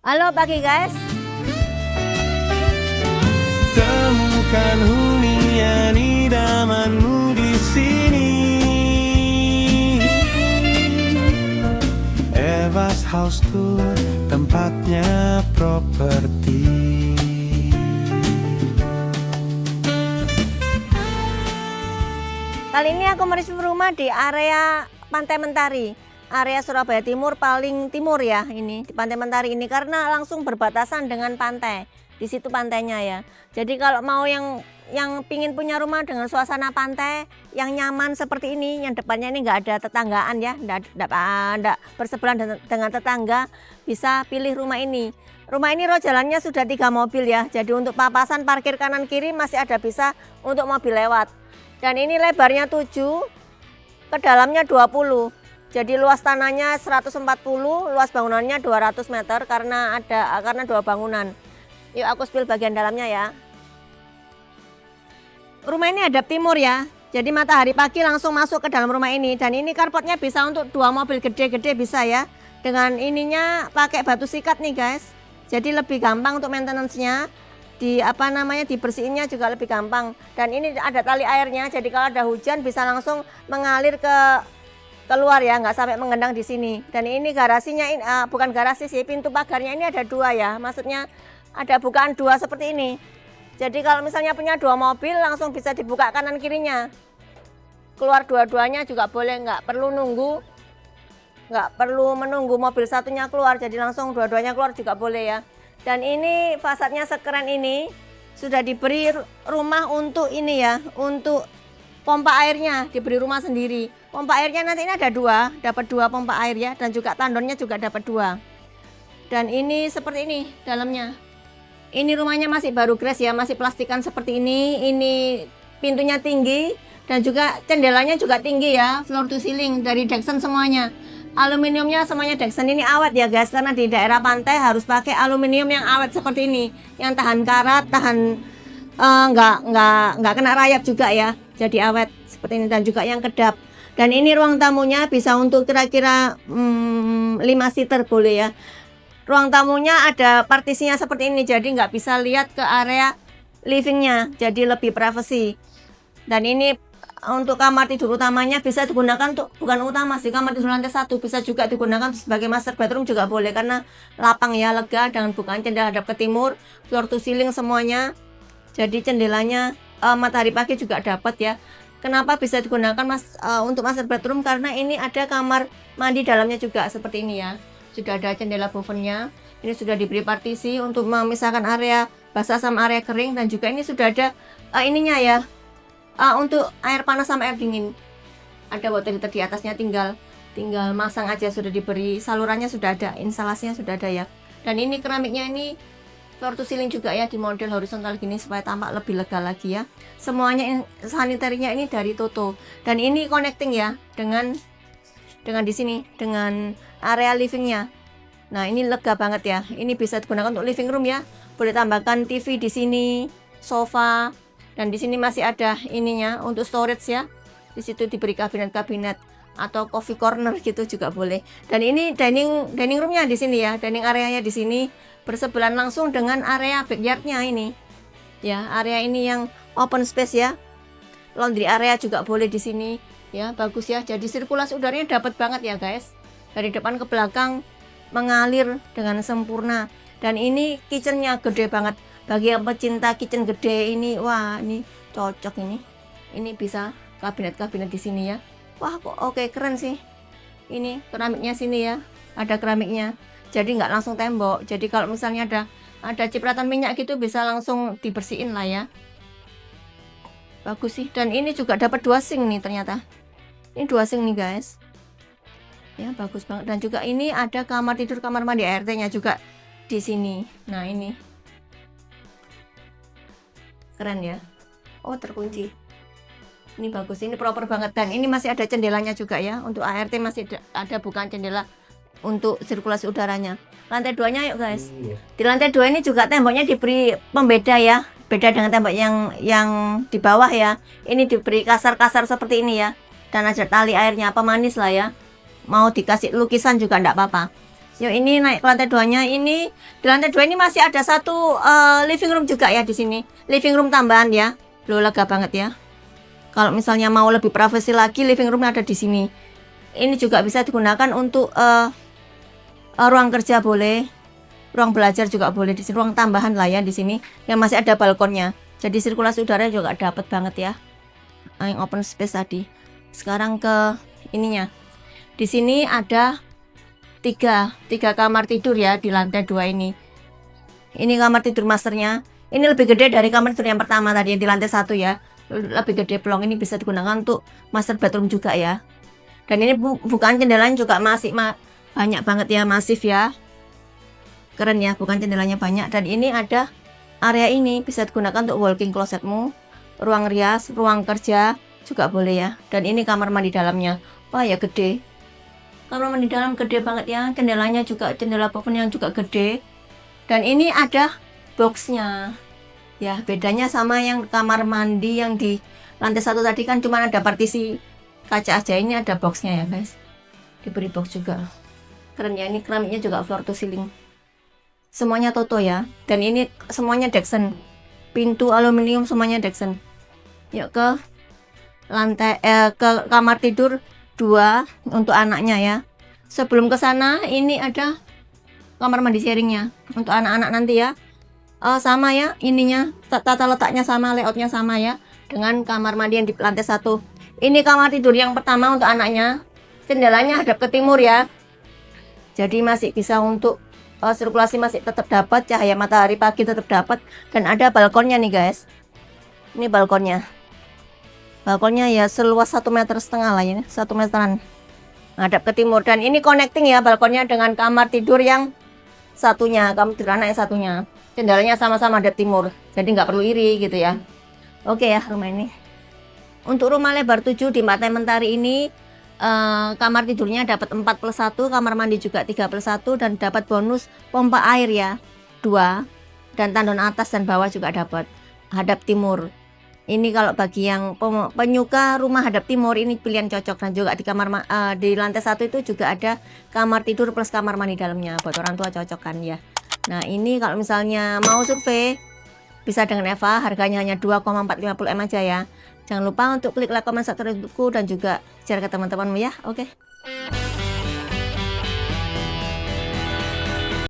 Halo pagi guys. Temukan hunian idamanmu di sini. Eva's House Tour, tempatnya properti. Kali ini aku mereview rumah di area Pantai Mentari, area Surabaya Timur paling timur ya ini di Pantai Mentari ini karena langsung berbatasan dengan pantai. Di situ pantainya ya. Jadi kalau mau yang pingin punya rumah dengan suasana pantai yang nyaman seperti ini, yang depannya ini nggak ada tetanggaan ya, nggak bersebelahan dengan tetangga, bisa pilih rumah ini. Rumah ini roh jalannya sudah 3 mobil ya. Jadi untuk papasan parkir kanan kiri masih ada bisa untuk mobil lewat. Dan ini lebarnya 7, ke dalamnya 20. Jadi luas tanahnya 140, luas bangunannya 200 meter karena 2 bangunan. Yuk aku spill bagian dalamnya ya. Rumah ini hadap timur ya. Jadi matahari pagi langsung masuk ke dalam rumah ini. Dan ini carportnya bisa untuk 2 mobil gede-gede bisa ya. Dengan ininya pakai batu sikat nih guys. Jadi lebih gampang untuk maintenance-nya. Dibersihinnya juga lebih gampang. Dan ini ada tali airnya, jadi kalau ada hujan bisa langsung mengalir keluar ya, nggak sampai mengendang di sini. Dan ini garasinya, bukan garasi sih, pintu pagarnya ini ada 2 ya, maksudnya ada bukaan 2 seperti ini. Jadi kalau misalnya punya 2 mobil langsung bisa dibuka kanan kirinya, keluar dua-duanya juga boleh, nggak perlu menunggu mobil satunya keluar, jadi langsung dua-duanya keluar juga boleh ya. Dan ini fasadnya sekeren ini, sudah diberi rumah untuk ini ya, untuk pompa airnya, diberi rumah sendiri. Pompa airnya nanti ini ada 2, dapat 2 pompa air ya, dan juga tandonnya juga dapat 2. Dan ini seperti ini dalamnya. Ini rumahnya masih baru grass ya, masih plastikan seperti ini. Ini pintunya tinggi dan juga jendelanya juga tinggi ya, floor to ceiling dari Dexon semuanya. Aluminiumnya semuanya Dexon, ini awet ya guys, karena di daerah pantai harus pakai aluminium yang awet seperti ini, yang tahan karat, tahan nggak kena rayap juga ya, jadi awet seperti ini, dan juga yang kedap. Dan ini ruang tamunya bisa untuk kira-kira 5 seater boleh ya. Ruang tamunya ada partisinya seperti ini, jadi nggak bisa lihat ke area livingnya, jadi lebih privacy. Dan ini untuk kamar tidur utamanya bisa digunakan untuk, bukan utama sih, kamar tidur lantai 1 bisa juga digunakan sebagai master bedroom juga boleh, karena lapang ya, lega, dengan bukaan jendela hadap ke timur, floor to ceiling semuanya. Jadi jendelanya matahari pagi juga dapat ya. Kenapa bisa digunakan untuk master bedroom? Karena ini ada kamar mandi dalamnya juga seperti ini ya. Sudah ada jendela buffernya. Ini sudah diberi partisi untuk memisahkan area basah sama area kering, dan juga ini sudah ada ininya ya. Untuk air panas sama air dingin ada water heater di atasnya, tinggal masang aja, sudah diberi salurannya, sudah ada instalasinya, sudah ada ya. Dan ini keramiknya ini floor to ceiling juga ya, di model horizontal gini supaya tampak lebih lega lagi ya. Semuanya sanitarinya ini dari Toto, dan ini connecting ya dengan di sini dengan area livingnya. Nah ini lega banget ya, ini bisa digunakan untuk living room ya, boleh tambahkan TV di sini, sofa. Dan di sini masih ada ininya untuk storage ya. Di situ diberi kabinet-kabinet atau coffee corner gitu juga boleh. Dan ini dining roomnya di sini ya, dining areanya di sini bersebelahan langsung dengan area backyardnya ini. Ya, area ini yang open space ya. Laundry area juga boleh di sini. Ya, bagus ya. Jadi sirkulasi udaranya dapat banget ya, guys. Dari depan ke belakang mengalir dengan sempurna. Dan ini kitchennya gede banget. Bagi yang pecinta kitchen gede ini, wah ini cocok ini. Ini bisa kabinet-kabinet di sini ya. Wah kok oke, keren sih. Ini keramiknya sini ya, ada keramiknya. Jadi nggak langsung tembok. Jadi kalau misalnya ada cipratan minyak gitu bisa langsung dibersihin lah ya. Bagus sih. Dan ini juga dapat 2 sink nih ternyata. Ini 2 sink nih guys. Ya bagus banget. Dan juga ini ada kamar tidur, kamar mandi ART-nya juga di sini. Nah ini keren ya. Oh terkunci. Ini bagus, ini proper banget. Dan ini masih ada jendelanya juga ya. Untuk ART masih ada bukan jendela untuk sirkulasi udaranya. Lantai 2-nya yuk guys. Di lantai 2 ini juga temboknya diberi pembeda ya. Beda dengan tembok yang di bawah ya. Ini diberi kasar-kasar seperti ini ya. Dan ada tali airnya, pemanis lah ya. Mau dikasih lukisan juga enggak apa-apa. Yuk ini naik ke lantai 2-nya. Ini di lantai 2 ini masih ada satu living room juga ya di sini. Living room tambahan ya. Loh, lega banget ya. Kalau misalnya mau lebih privasi lagi, living roomnya ada di sini. Ini juga bisa digunakan untuk ruang kerja boleh, ruang belajar juga boleh di sini, ruang tambahan lah ya di sini. Yang masih ada balkonnya. Jadi sirkulasi udara juga dapat banget ya. Yang open space tadi. Sekarang ke ininya. Di sini ada tiga kamar tidur ya di lantai 2 ini. Ini kamar tidur masternya. Ini lebih gede dari kamar tidur yang pertama tadi yang di lantai 1 ya. Lebih gede pelong, ini bisa digunakan untuk master bedroom juga ya. Dan ini bukan jendelanya juga masih banyak banget ya, masif ya. Keren ya, bukan jendelanya banyak. Dan ini ada area ini bisa digunakan untuk walk-in closetmu, ruang rias, ruang kerja juga boleh ya. Dan ini kamar mandi dalamnya. Wah ya gede. Kamar mandi dalam gede banget ya, jendelanya juga jendela plafon yang juga gede. Dan ini ada boxnya. Ya, bedanya sama yang kamar mandi yang di lantai 1 tadi kan cuma ada partisi kaca aja, ini ada boxnya ya guys. Diberi box juga. Keren ya, ini keramiknya juga floor to ceiling. Semuanya Toto ya. Dan ini semuanya Dexen. Pintu aluminium semuanya Dexen. Yuk ke lantai ke kamar tidur 2 untuk anaknya ya. Sebelum ke sana ini ada kamar mandi sharingnya untuk anak-anak nanti ya. Sama ya ininya, tata letaknya sama, layoutnya sama ya dengan kamar mandi yang di lantai 1. Ini kamar tidur yang pertama untuk anaknya. Jendelanya hadap ke timur ya. Jadi masih bisa untuk sirkulasi masih tetap dapat, cahaya matahari pagi tetap dapat, dan ada balkonnya nih guys. Ini balkonnya. Balkonnya ya seluas 1,5 meter lah ya, 1 meteran. Ngadap ke timur, dan ini connecting ya balkonnya dengan kamar tidur yang satunya, kamar tidur anak yang satunya. Jendelanya sama-sama hadap timur, jadi nggak perlu iri gitu ya. Oke ya rumah ini. Untuk rumah lebar 7 di Pantai Mentari ini kamar tidurnya dapat 4+1, kamar mandi juga 3+1, dan dapat bonus pompa air ya 2, dan tandon atas dan bawah juga dapat hadap timur. Ini kalau bagi yang penyuka rumah hadap timur ini pilihan cocok. Dan juga di di lantai 1 itu juga ada kamar tidur plus kamar mandi dalamnya, buat orang tua cocok kan ya. Nah ini kalau misalnya mau survei bisa dengan Eva, harganya hanya 2,450 M aja ya. Jangan lupa untuk klik like, komen, subscribe dan juga share ke teman-temanmu ya. Oke.